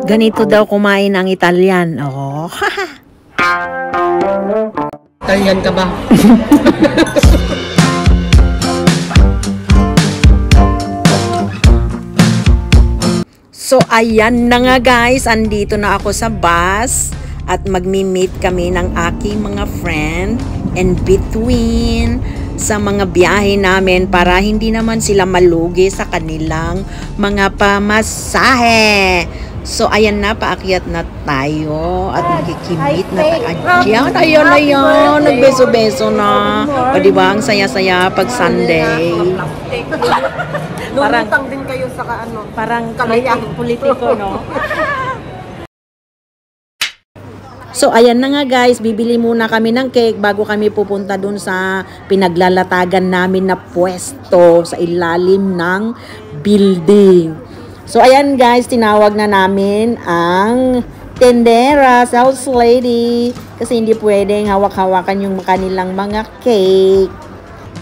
Ganito daw kumain ang Italian. Oh. Italian ka ba? So, ayan na nga guys. Andito na ako sa bus. At magmi-meet kami ng aking mga friend. And between sa mga biyahe namin para hindi naman sila malugi sa kanilang mga pamasahe. So, ayan na, paakyat na tayo at makikimit na tayo. Ayan, nagbeso-beso na. O, diba, ang saya-saya pag Sunday. Lumutang din kayo sa Parang kalayang politiko, no? So, ayan na nga guys, bibili muna kami ng cake bago kami pupunta dun sa pinaglalatagan namin na pwesto sa ilalim ng building. So, ayan guys, tinawag na namin ang tendera, sales lady, kasi hindi pwedeng hawak-hawakan yung kanilang mga cake.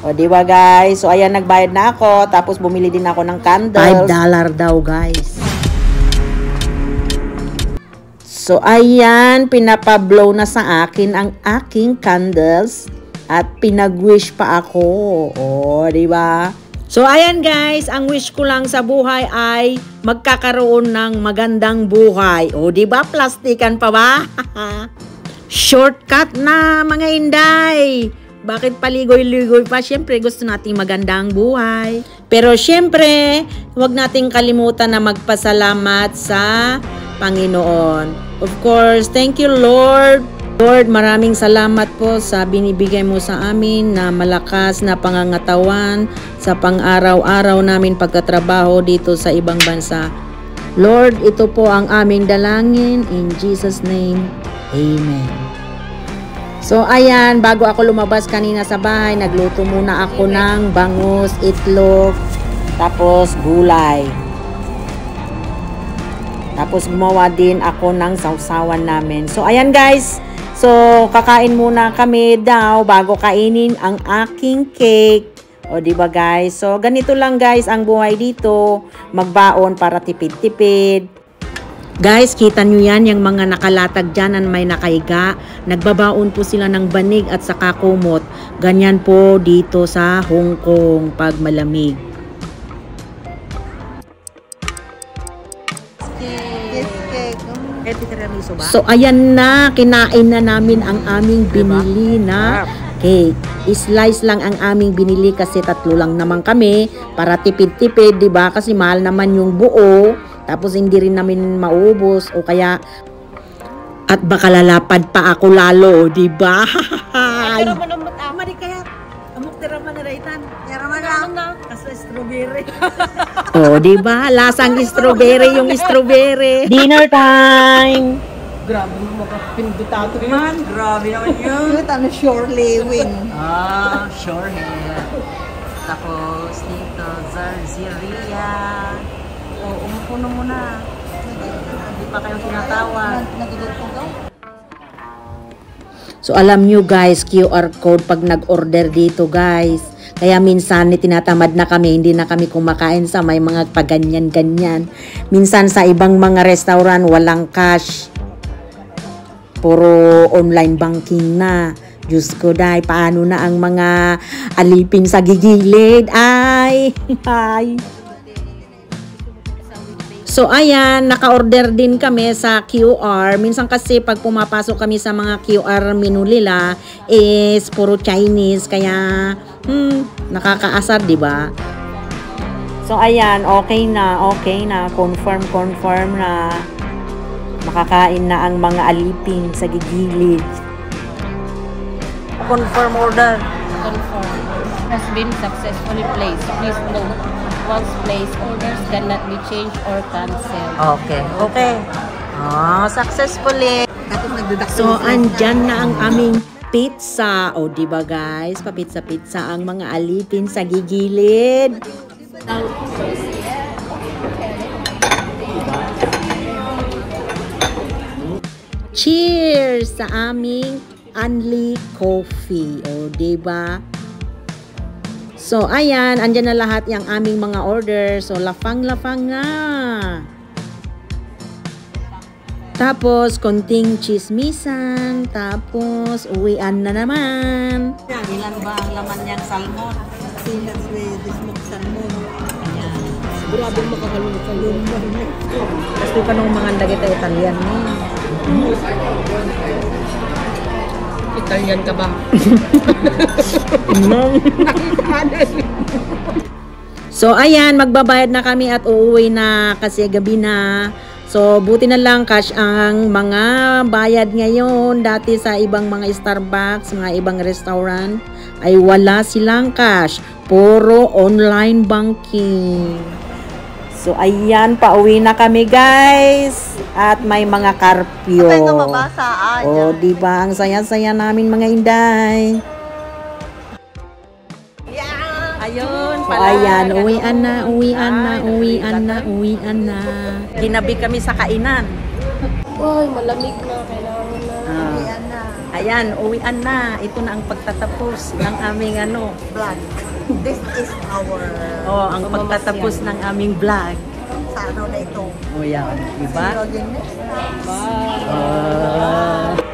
O, diba guys? So, ayan, nagbayad na ako, tapos bumili din ako ng candles. $5 daw guys. So, ayan, pinapablow na sa akin ang aking candles at pinag-wish pa ako. O, diba? So, ayan guys, ang wish ko lang sa buhay ay magkakaroon ng magandang buhay. O, diba? Plastikan pa ba? Shortcut na, mga inday. Bakit paligoy-ligoy pa? Siyempre, gusto nating magandang buhay. Pero siyempre, huwag nating kalimutan na magpasalamat sa Panginoon. Of course, thank you Lord. Lord, maraming salamat po sa binibigay mo sa amin na malakas na pangangatawan sa pang-araw-araw namin pagkatrabaho dito sa ibang bansa. Lord, ito po ang aming dalangin. In Jesus' name, Amen. So, ayan, bago ako lumabas kanina sa bahay, nagluto muna ako ng bangus, itlog, tapos gulay. Tapos gumawa din ako ng sausawan namin. So, ayan guys. So, kakain muna kami daw bago kainin ang aking cake. O, diba guys? So, ganito lang guys ang buhay dito. Magbaon para tipid-tipid. Guys, kita nyo yan, yung mga nakalatag dyan na may nakahiga. Nagbabaon po sila ng banig at saka kumot. Ganyan po dito sa Hong Kong pag malamig. So, ayan na, kinain na namin ang aming binili na cake. Slice lang ang aming binili kasi 3 lang naman kami para tipid-tipid, diba? Kasi mahal naman yung buo. Tapos hindi rin namin maubos o kaya at baka lalapad pa ako lalo, di ba? Pero manumot mari kaya amok tira man raitan. Yara man lang kaso strawberry. Oh, di ba? Lasang strawberry yung strawberry. Dinner time. Grabe mo makapindutato man. Grabe naman yun. Ito ano shore living. Sure hair. Tapos dito, Zarzeria. Umupo na muna. Hindi pa kayo tinatawag. So, alam nyo guys, QR code pag nag-order dito guys. Kaya minsan tinatamad na kami, hindi na kami kumakain sa may mga paganyan-ganyan. Minsan sa ibang mga restaurant, walang cash. Puro online banking na. Diyos ko dahi, paano na ang mga alipin sa gigilid? Ay! So, ayan, naka-order din kami sa QR. Minsan kasi pag pumapasok kami sa mga QR menu nila is puro Chinese. Kaya, nakakaasar, di ba? So, ayan, okay na. Confirm na. Makakain na ang mga alipin sa gigilid. Confirm order. Confirm. Has been successfully placed. Please note. Once placed, orders cannot be changed or canceled. Okay. Successfully. So, andyan na ang aming pizza. O, diba guys? Papizza-pizza ang mga alipin sa gigilid. Cheers sa aming Unli Coffee. O, diba? So, ayan, andyan na lahat yung aming mga order. So, lafang-lafang nga. Tapos, konting chismisan. Tapos, uwian na naman. Ilan ba ang laman niyang salmon? Silas with smoked salmon. Ayan. Siguradong makakalunod sa lumban. Gusto ka nung mga kita Italian mo. Italian ka ba? So, ayan, magbabayad na kami at uuwi na kasi gabi na. So, buti na lang cash ang mga bayad ngayon. Dati sa ibang mga Starbucks, mga ibang restaurant, ay wala silang cash. Puro online banking. So, ayan, pauwi na kami guys. At may mga karpyo. O, diba? Ang saya-saya namin mga inday. Ayun, So, ayan, uwian na. Ginabi kami sa kainan. Uy, malamig na. Kailangan na. Ayan, uwian na. Ito na ang pagtatapos ng aming vlog. This is our ang pagtatapos ng aming vlog. sa na ito. O yan, diba? Again next time. Bye.